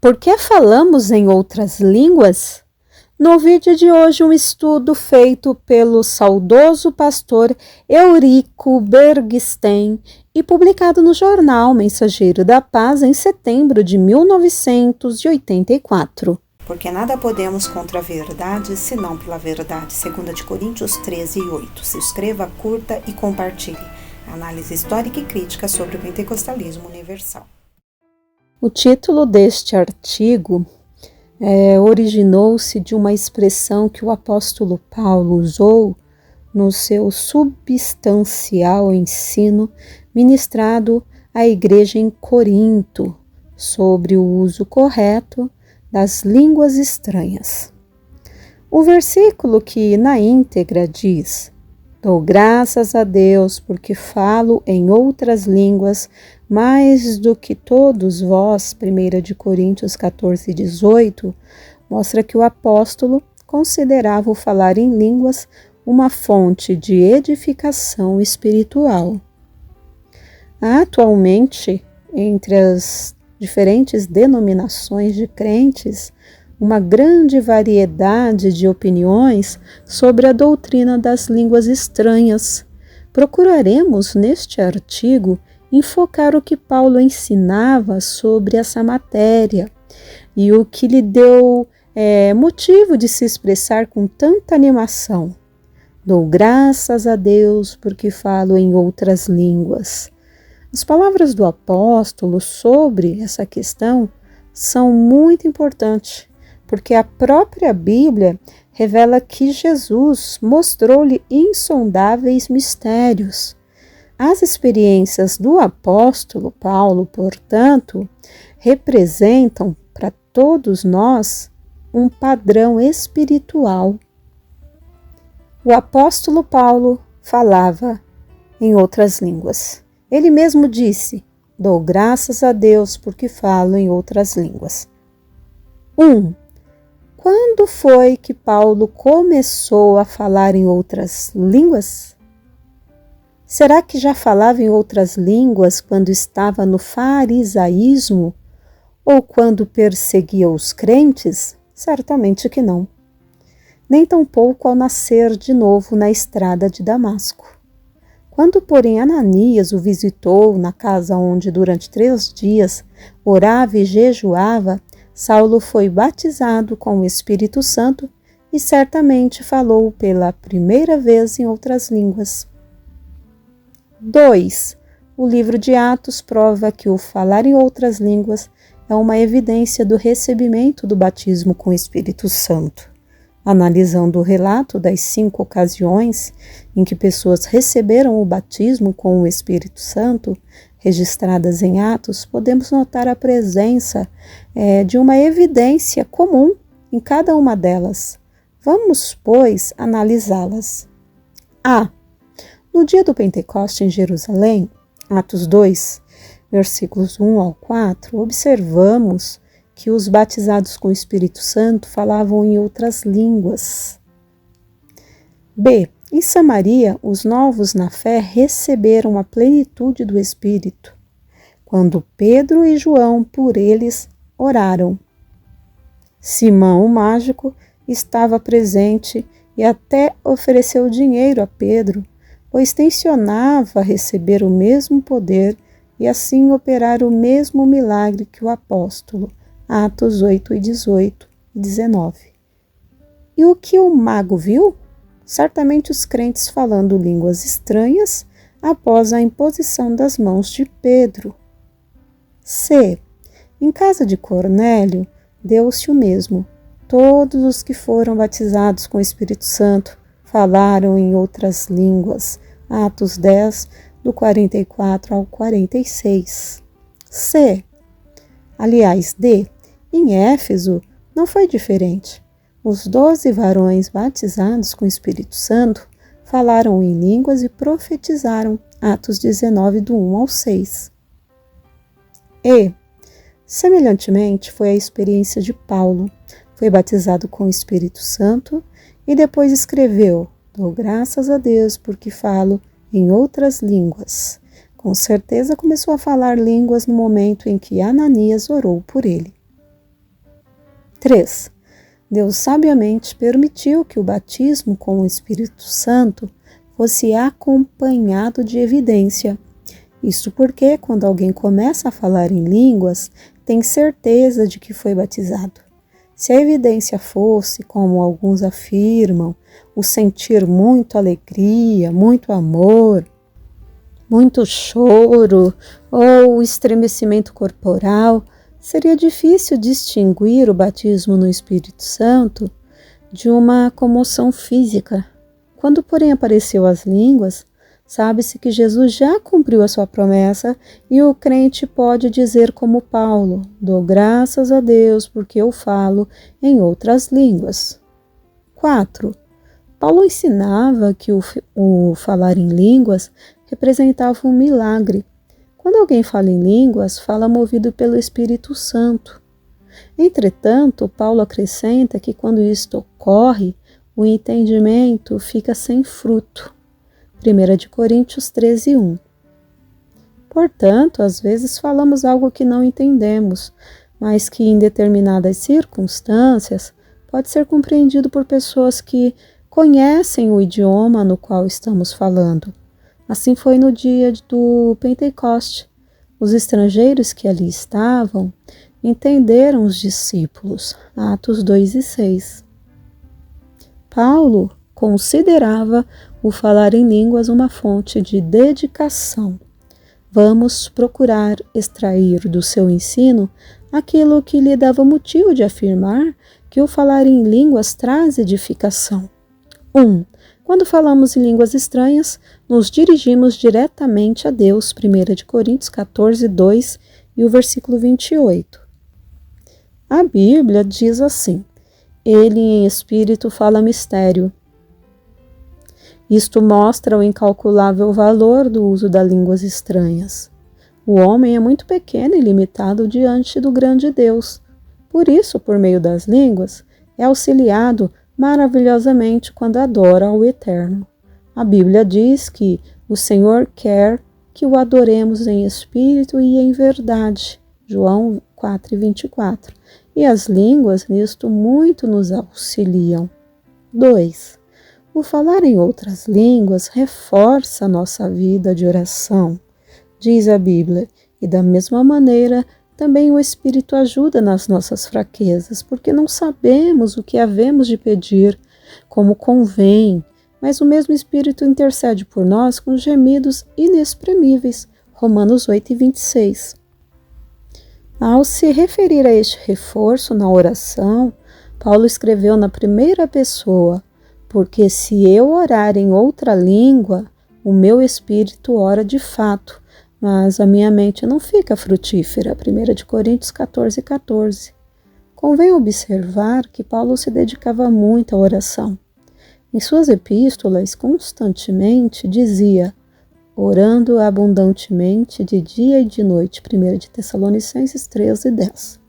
Por que falamos em outras línguas? No vídeo de hoje, um estudo feito pelo saudoso pastor Eurico Bergstein e publicado no jornal Mensageiro da Paz em setembro de 1984. Porque nada podemos contra a verdade, senão pela verdade. 2 Coríntios 13:8. Se inscreva, curta e compartilhe. Análise histórica e crítica sobre o pentecostalismo universal. O título deste artigo originou-se de uma expressão que o apóstolo Paulo usou no seu substancial ensino ministrado à igreja em Corinto sobre o uso correto das línguas estranhas. O versículo que na íntegra diz: "Dou graças a Deus porque falo em outras línguas mais do que todos vós", 1 Coríntios 14:18, mostra que o apóstolo considerava o falar em línguas uma fonte de edificação espiritual. Atualmente, entre as diferentes denominações de crentes, uma grande variedade de opiniões sobre a doutrina das línguas estranhas. Procuraremos, neste artigo, enfocar o que Paulo ensinava sobre essa matéria e o que lhe deu motivo de se expressar com tanta animação. Dou graças a Deus porque falo em outras línguas. As palavras do apóstolo sobre essa questão são muito importantes, porque a própria Bíblia revela que Jesus mostrou-lhe insondáveis mistérios. As experiências do apóstolo Paulo, portanto, representam para todos nós um padrão espiritual. O apóstolo Paulo falava em outras línguas. Ele mesmo disse: "Dou graças a Deus porque falo em outras línguas." 1. Quando foi que Paulo começou a falar em outras línguas? Será que já falava em outras línguas quando estava no farisaísmo ou quando perseguia os crentes? Certamente que não. Nem tampouco ao nascer de novo na estrada de Damasco. Quando, porém, Ananias o visitou na casa onde durante 3 dias orava e jejuava, Saulo foi batizado com o Espírito Santo e certamente falou pela primeira vez em outras línguas. 2. O livro de Atos prova que o falar em outras línguas é uma evidência do recebimento do batismo com o Espírito Santo. Analisando o relato das 5 ocasiões em que pessoas receberam o batismo com o Espírito Santo, registradas em Atos, podemos notar a presença de uma evidência comum em cada uma delas. Vamos, pois, analisá-las. A. No dia do Pentecoste em Jerusalém, Atos 2, versículos 1 ao 4, observamos que os batizados com o Espírito Santo falavam em outras línguas. B. Em Samaria, os novos na fé receberam a plenitude do Espírito, quando Pedro e João por eles oraram. Simão, o mágico, estava presente e até ofereceu dinheiro a Pedro, pois tensionava receber o mesmo poder e assim operar o mesmo milagre que o apóstolo. Atos 8, 18 e 19. E o que o mago viu? Certamente os crentes falando línguas estranhas após a imposição das mãos de Pedro. C. Em casa de Cornélio, deu-se o mesmo. Todos os que foram batizados com o Espírito Santo falaram em outras línguas. Atos 10, do 44 ao 46. C. Aliás, D. Em Éfeso, não foi diferente. Os 12 varões batizados com o Espírito Santo falaram em línguas e profetizaram. Atos 19, do 1 ao 6. E, semelhantemente, foi a experiência de Paulo. Foi batizado com o Espírito Santo e depois escreveu: "Dou graças a Deus porque falo em outras línguas." Com certeza começou a falar línguas no momento em que Ananias orou por ele. 3. Deus sabiamente permitiu que o batismo com o Espírito Santo fosse acompanhado de evidência. Isso porque, quando alguém começa a falar em línguas, tem certeza de que foi batizado. Se a evidência fosse, como alguns afirmam, o sentir muito alegria, muito amor, muito choro ou o estremecimento corporal, seria difícil distinguir o batismo no Espírito Santo de uma comoção física. Quando, porém, apareceu as línguas, sabe-se que Jesus já cumpriu a sua promessa e o crente pode dizer como Paulo: dou graças a Deus porque eu falo em outras línguas. 4. Paulo ensinava que o falar em línguas representava um milagre. Quando alguém fala em línguas, fala movido pelo Espírito Santo. Entretanto, Paulo acrescenta que quando isto ocorre, o entendimento fica sem fruto. 1 Coríntios 13:1. Portanto, às vezes falamos algo que não entendemos, mas que em determinadas circunstâncias pode ser compreendido por pessoas que conhecem o idioma no qual estamos falando. Assim foi no dia do Pentecoste. Os estrangeiros que ali estavam entenderam os discípulos. Atos 2:6. Paulo considerava o falar em línguas uma fonte de dedicação. Vamos procurar extrair do seu ensino aquilo que lhe dava motivo de afirmar que o falar em línguas traz edificação. 1. Quando falamos em línguas estranhas, nos dirigimos diretamente a Deus. 1 Coríntios 14:2 e o versículo 28. A Bíblia diz assim: Ele em espírito fala mistério. Isto mostra o incalculável valor do uso das línguas estranhas. O homem é muito pequeno e limitado diante do grande Deus. Por isso, por meio das línguas, é auxiliado maravilhosamente quando adora ao Eterno. A Bíblia diz que o Senhor quer que o adoremos em espírito e em verdade. João 4:24. E as línguas nisto muito nos auxiliam. 2. O falar em outras línguas reforça a nossa vida de oração, diz a Bíblia, e da mesma maneira também o Espírito ajuda nas nossas fraquezas, porque não sabemos o que havemos de pedir como convém, mas o mesmo Espírito intercede por nós com gemidos inexprimíveis. Romanos 8:26. Ao se referir a este reforço na oração, Paulo escreveu na primeira pessoa: porque se eu orar em outra língua, o meu espírito ora de fato, mas a minha mente não fica frutífera. 1 Coríntios 14:14. Convém observar que Paulo se dedicava muito à oração. Em suas epístolas, constantemente dizia: orando abundantemente de dia e de noite. 1 de Tessalonicenses 13:10.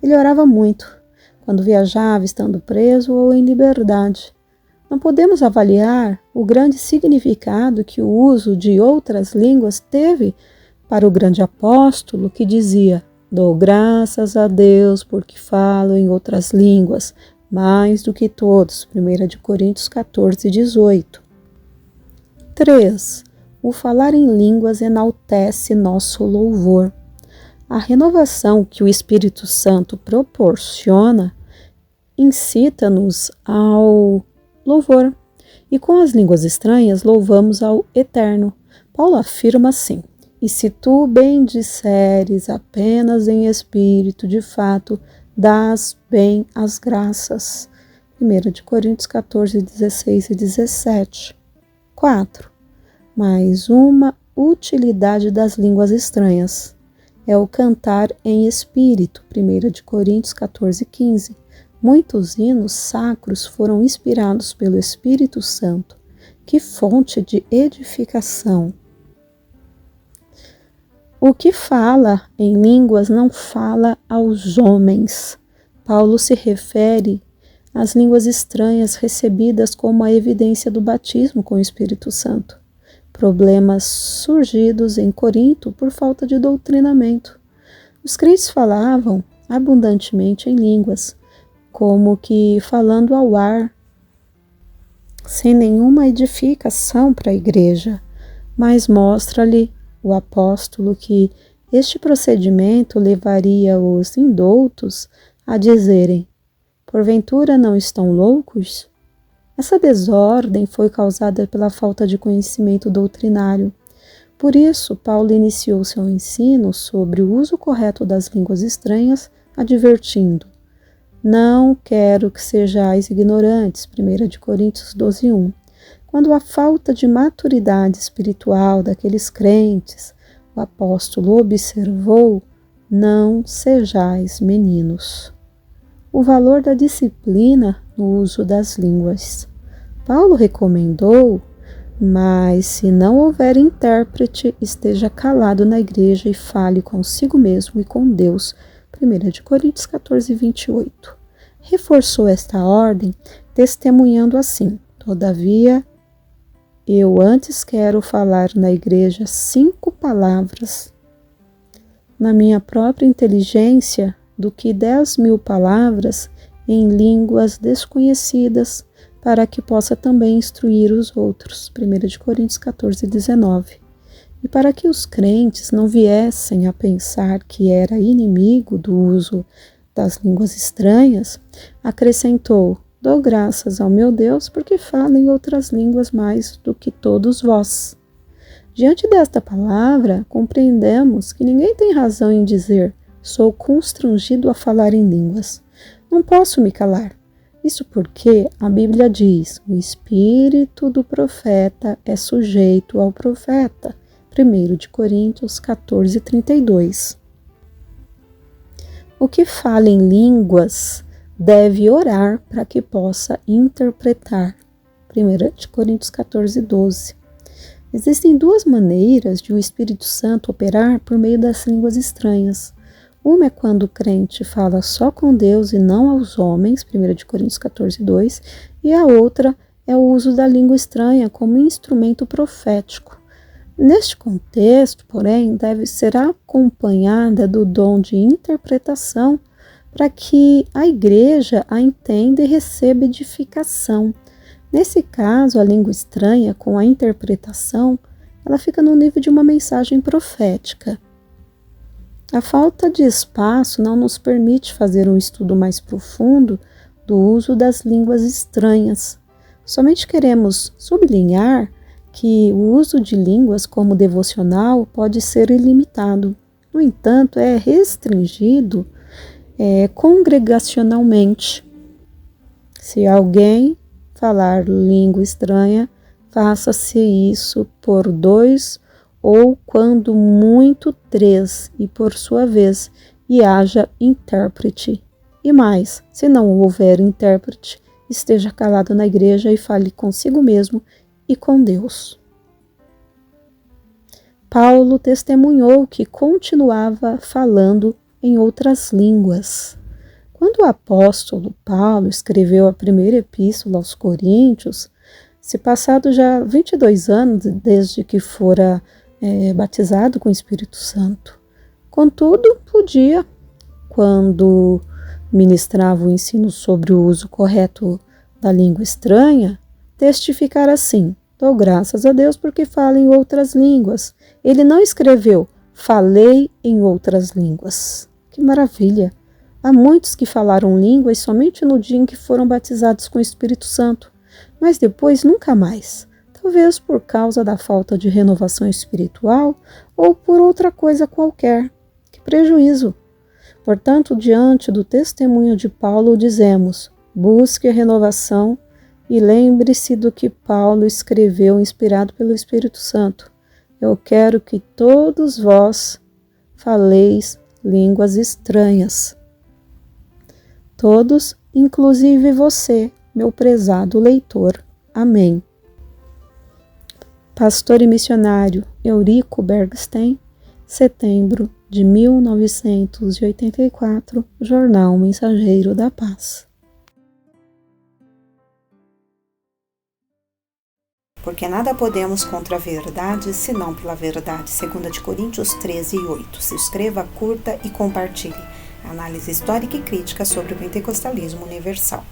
Ele orava muito, quando viajava, estando preso ou em liberdade. Não podemos avaliar o grande significado que o uso de outras línguas teve para o grande apóstolo que dizia: dou graças a Deus porque falo em outras línguas, mais do que todos. 1 de Coríntios 14:18. 3. O falar em línguas enaltece nosso louvor. A renovação que o Espírito Santo proporciona incita-nos ao louvor, e com as línguas estranhas louvamos ao Eterno. Paulo afirma assim: e se tu bendisseres apenas em espírito, de fato, dás bem as graças. 1 de Coríntios 14:16 e 17. 4. Mais uma utilidade das línguas estranhas é o cantar em espírito. 1 de Coríntios 14:15. Muitos hinos sacros foram inspirados pelo Espírito Santo. Que fonte de edificação! O que fala em línguas não fala aos homens. Paulo se refere às línguas estranhas recebidas como a evidência do batismo com o Espírito Santo. Problemas surgidos em Corinto por falta de doutrinamento. Os crentes falavam abundantemente em línguas, como que falando ao ar, sem nenhuma edificação para a igreja, mas mostra-lhe o apóstolo que este procedimento levaria os indoutos a dizerem: porventura não estão loucos? Essa desordem foi causada pela falta de conhecimento doutrinário. Por isso, Paulo iniciou seu ensino sobre o uso correto das línguas estranhas, advertindo: não quero que sejais ignorantes, 1 Coríntios 12:1. Quando a falta de maturidade espiritual daqueles crentes, o apóstolo observou: não sejais meninos. O valor da disciplina no uso das línguas. Paulo recomendou: mas se não houver intérprete, esteja calado na igreja e fale consigo mesmo e com Deus. 1 Coríntios 14:28. Reforçou esta ordem, testemunhando assim: todavia, eu antes quero falar na igreja 5 palavras na minha própria inteligência do que 10.000 palavras em línguas desconhecidas, para que possa também instruir os outros. 1 Coríntios 14:19. E para que os crentes não viessem a pensar que era inimigo do uso das línguas estranhas, acrescentou: dou graças ao meu Deus porque falo em outras línguas mais do que todos vós. Diante desta palavra, compreendemos que ninguém tem razão em dizer: sou constrangido a falar em línguas. Não posso me calar. Isso porque a Bíblia diz: o espírito do profeta é sujeito ao profeta. 1 Coríntios 14:32. O que fala em línguas deve orar para que possa interpretar. 1 Coríntios 14:12. Existem 2 maneiras de o Espírito Santo operar por meio das línguas estranhas. Uma é quando o crente fala só com Deus e não aos homens, 1 Coríntios 14:2, e a outra é o uso da língua estranha como instrumento profético. Neste contexto, porém, deve ser acompanhada do dom de interpretação para que a igreja a entenda e receba edificação. Nesse caso, a língua estranha, com a interpretação, ela fica no nível de uma mensagem profética. A falta de espaço não nos permite fazer um estudo mais profundo do uso das línguas estranhas. Somente queremos sublinhar que o uso de línguas como devocional pode ser ilimitado. No entanto, é restringido congregacionalmente. Se alguém falar língua estranha, faça-se isso por 2 ou, quando muito, 3, e por sua vez, e haja intérprete. E mais, se não houver intérprete, esteja calado na igreja e fale consigo mesmo e com Deus. Paulo testemunhou que continuava falando em outras línguas. Quando o apóstolo Paulo escreveu a primeira epístola aos Coríntios, se passado já 22 anos desde que fora batizado com o Espírito Santo. Contudo, podia, quando ministrava o ensino sobre o uso correto da língua estranha, testificar assim: dou graças a Deus porque falo em outras línguas. Ele não escreveu: falei em outras línguas. Que maravilha! Há muitos que falaram línguas somente no dia em que foram batizados com o Espírito Santo, mas depois nunca mais. Talvez por causa da falta de renovação espiritual ou por outra coisa qualquer. Que prejuízo! Portanto, diante do testemunho de Paulo, dizemos: busque a renovação e lembre-se do que Paulo escreveu inspirado pelo Espírito Santo. Eu quero que todos vós faleis línguas estranhas. Todos, inclusive você, meu prezado leitor. Amém. Pastor e missionário Eurico Bergstein, setembro de 1984, Jornal Mensageiro da Paz. Porque nada podemos contra a verdade, senão pela verdade. 2 Coríntios 13:8. Se inscreva, curta e compartilhe. Análise histórica e crítica sobre o pentecostalismo universal.